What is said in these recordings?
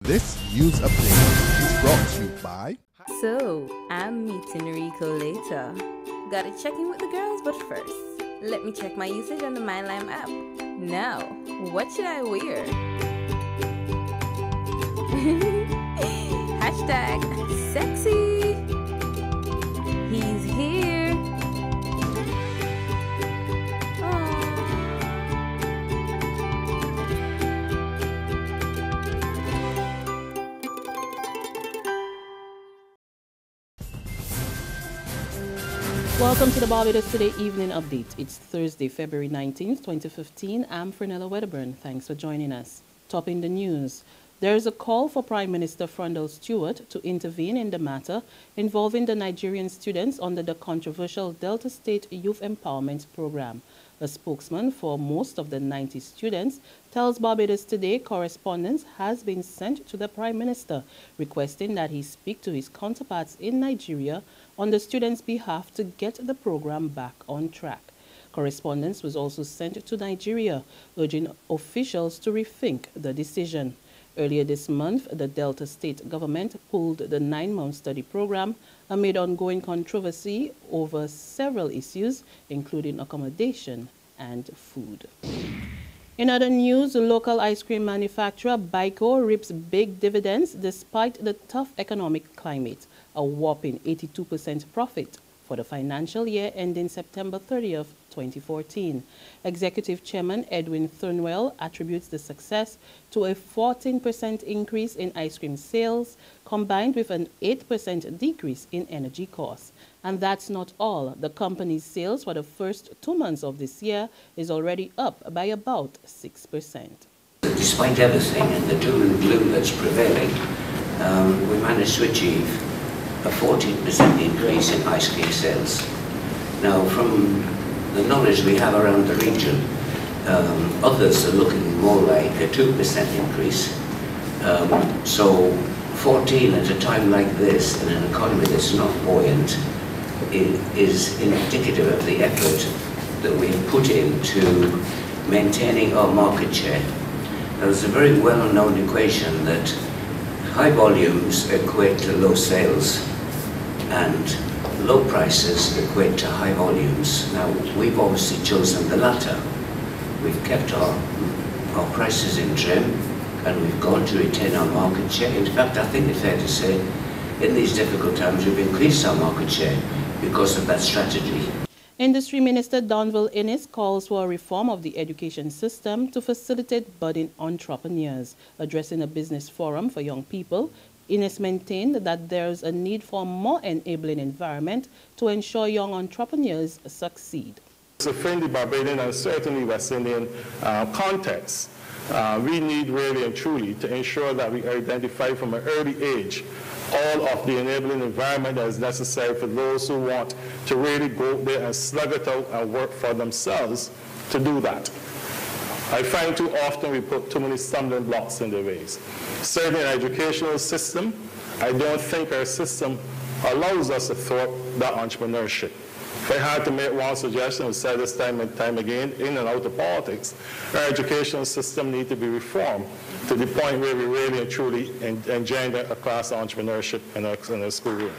This news update is brought to you by... So, I'm meeting Rico later. Gotta check in with the girls, but first, let me check my usage on the MyLime app. Now, what should I wear? Hashtag sexy. He's here. Welcome to the Barbados Today Evening Update. It's Thursday, February 19th, 2015. I'm Fernella Wedderburn. Thanks for joining us. Topping the news. There is a call for Prime Minister Frondell Stewart to intervene in the matter involving the Nigerian students under the controversial Delta State Youth Empowerment Program. A spokesman for most of the 90 students tells Barbados Today correspondence has been sent to the Prime Minister requesting that he speak to his counterparts in Nigeria on the students' behalf to get the program back on track. Correspondence was also sent to Nigeria, urging officials to rethink the decision. Earlier this month, the Delta State government pulled the 9-month study program amid ongoing controversy over several issues, including accommodation and food. In other news, the local ice cream manufacturer BICO reaps big dividends despite the tough economic climate, a whopping 82% profit for the financial year ending September 30th, 2014. Executive Chairman Edwin Thurnwell attributes the success to a 14% increase in ice cream sales, combined with an 8% decrease in energy costs. And that's not all. The company's sales for the first 2 months of this year is already up by about 6%. Despite everything and the doom and gloom that's prevailing, we managed to achieve a 14% increase in ice cream sales. Now, from the knowledge we have around the region, others are looking more like a 2% increase. So 14 at a time like this in an economy that's not buoyant is indicative of the effort that we've put into maintaining our market share. Now, there's a very well-known equation that high volumes equate to low sales and low prices equate to high volumes. Now, we've obviously chosen the latter. We've kept our prices in trim and we've gone to retain our market share. In fact, I think it's fair to say in these difficult times we've increased our market share because of that strategy. Industry Minister Donville Innes calls for a reform of the education system to facilitate budding entrepreneurs. Addressing a business forum for young people, Innes maintained that there is a need for a more enabling environment to ensure young entrepreneurs succeed. Within the Barbadian and certainly West Indian context, we need really and truly to ensure that we identify from an early age all of the enabling environment that is necessary for those who want to really go there and slug it out and work for themselves to do that. I find too often we put too many stumbling blocks in their ways. Certainly in the educational system, I don't think our system allows us to thwart that entrepreneurship. If I had to make one suggestion, I've said this time and time again, in and out of politics, our educational system needs to be reformed to the point where we really and truly engender a class of entrepreneurship in our schoolroom.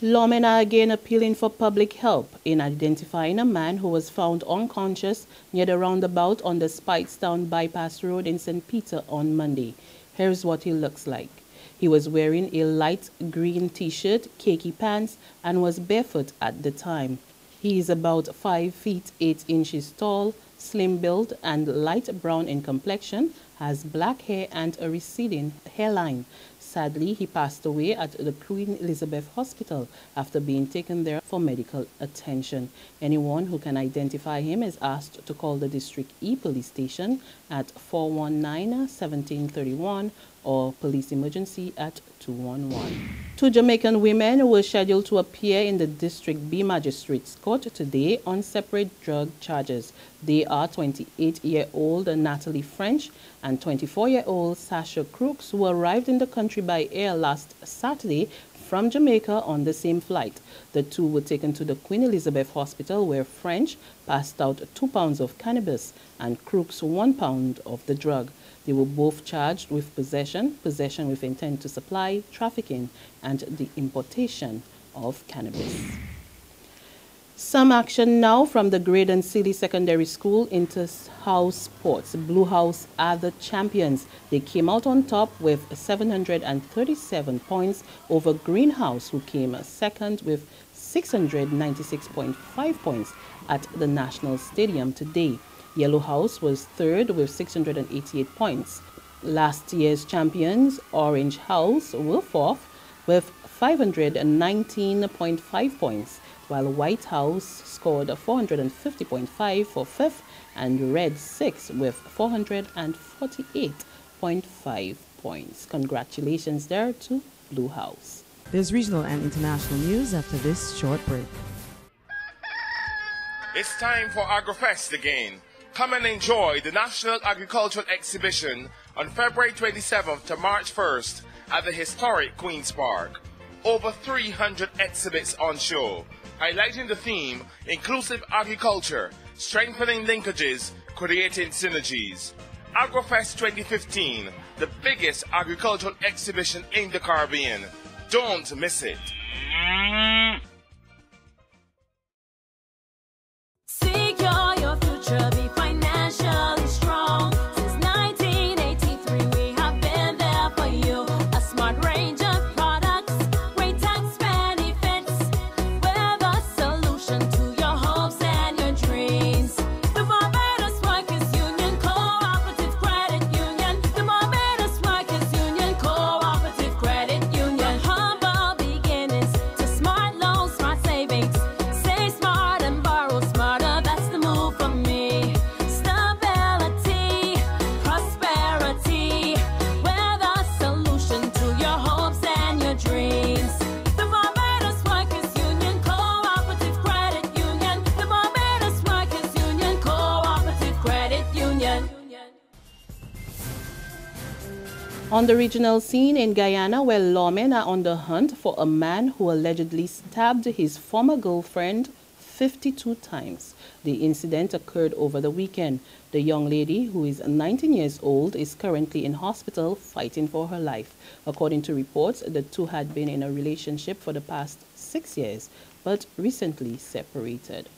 Lawmen are again appealing for public help in identifying a man who was found unconscious near the roundabout on the Spikestown Bypass Road in St. Peter on Monday. Here's what he looks like. He was wearing a light green t-shirt, khaki pants, and was barefoot at the time. He is about 5 feet 8 inches tall, slim build, and light brown in complexion, has black hair and a receding hairline. Sadly, he passed away at the Queen Elizabeth Hospital after being taken there for medical attention. Anyone who can identify him is asked to call the District E Police Station at 419-1731 or Police Emergency at 211. 2 Jamaican women were scheduled to appear in the District B Magistrates Court today on separate drug charges. They are 28-year-old Natalie French and 24-year-old Sasha Crooks, who arrived in the country by air last Saturday from Jamaica on the same flight. The two were taken to the Queen Elizabeth Hospital where French passed out 2 pounds of cannabis and Crooks 1 pound of the drug. They were both charged with possession with intent to supply, trafficking, and the importation of cannabis. Some action now from the Graydon Sealy Secondary School Inter-House Sports. Blue House are the champions. They came out on top with 737 points over Greenhouse, who came second with 696.5 points at the National Stadium today. Yellow House was third with 688 points. Last year's champions, Orange House, were fourth with 519.5 points, while White House scored 450.5 for fifth and Red sixth with 448.5 points. Congratulations there to Blue House. There's regional and international news after this short break. It's time for AgriFest again. Come and enjoy the National Agricultural Exhibition on February 27th to March 1st at the historic Queen's Park. Over 300 exhibits on show, highlighting the theme, inclusive agriculture, strengthening linkages, creating synergies. AgriFest 2015, the biggest agricultural exhibition in the Caribbean. Don't miss it. Secure your future, be financially strong. Since 1983, we have been there for you. A smart range of products, great tax benefits. We're the solution to your hopes and your dreams. The Barbados Workers Union Cooperative Credit Union. The Barbados Workers Union Cooperative Credit Union. Humble beginnings to smart loans, smart savings. Save smart and borrow smarter. That's the move for me. Stability, prosperity. We're the solution to your hopes and your dreams. The Barbados Workers Union Cooperative Credit Union. The Barbados Workers Union Cooperative Credit Union. On the regional scene in Guyana, where lawmen are on the hunt for a man who allegedly stabbed his former girlfriend 52 times. The incident occurred over the weekend. The young lady, who is 19 years old, is currently in hospital fighting for her life. According to reports, the two had been in a relationship for the past 6 years, but recently separated.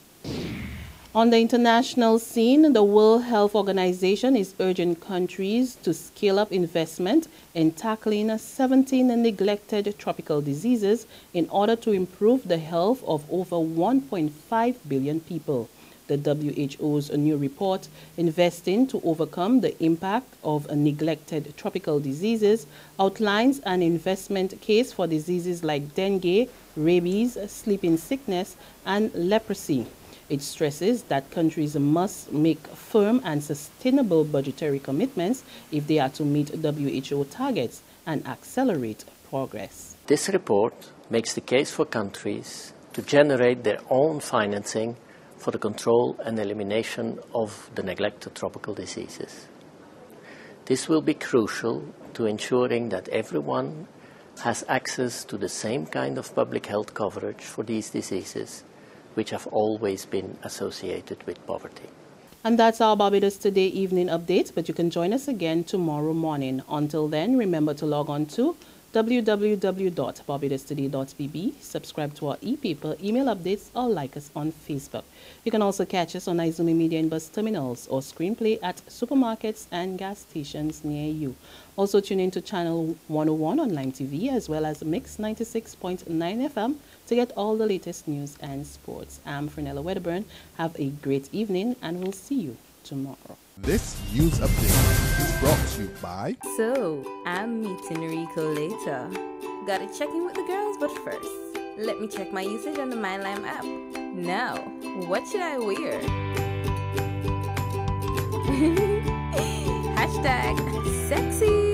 On the international scene, the World Health Organization is urging countries to scale up investment in tackling 17 neglected tropical diseases in order to improve the health of over 1.5 billion people. The WHO's new report, Investing to Overcome the Impact of Neglected Tropical Diseases, outlines an investment case for diseases like dengue, rabies, sleeping sickness, and leprosy. It stresses that countries must make firm and sustainable budgetary commitments if they are to meet WHO targets and accelerate progress. This report makes the case for countries to generate their own financing for the control and elimination of the neglected tropical diseases. This will be crucial to ensuring that everyone has access to the same kind of public health coverage for these diseases, which have always been associated with poverty. And that's our Barbados Today evening update, but you can join us again tomorrow morning. Until then, remember to log on to www.barbadostoday.bb, subscribe to our e-paper, email updates, or like us on Facebook. You can also catch us on Izumi Media and bus terminals or screenplay at supermarkets and gas stations near you. Also tune in to Channel 101 on Lime TV as well as Mix 96.9 FM to get all the latest news and sports. I'm Frenella Wedderburn. Have a great evening and we'll see you tomorrow. This news update is brought to you by... So, I'm meeting Rico later. Gotta check in with the girls, but first, let me check my usage on the MyLime app. Now, what should I wear? #sexy.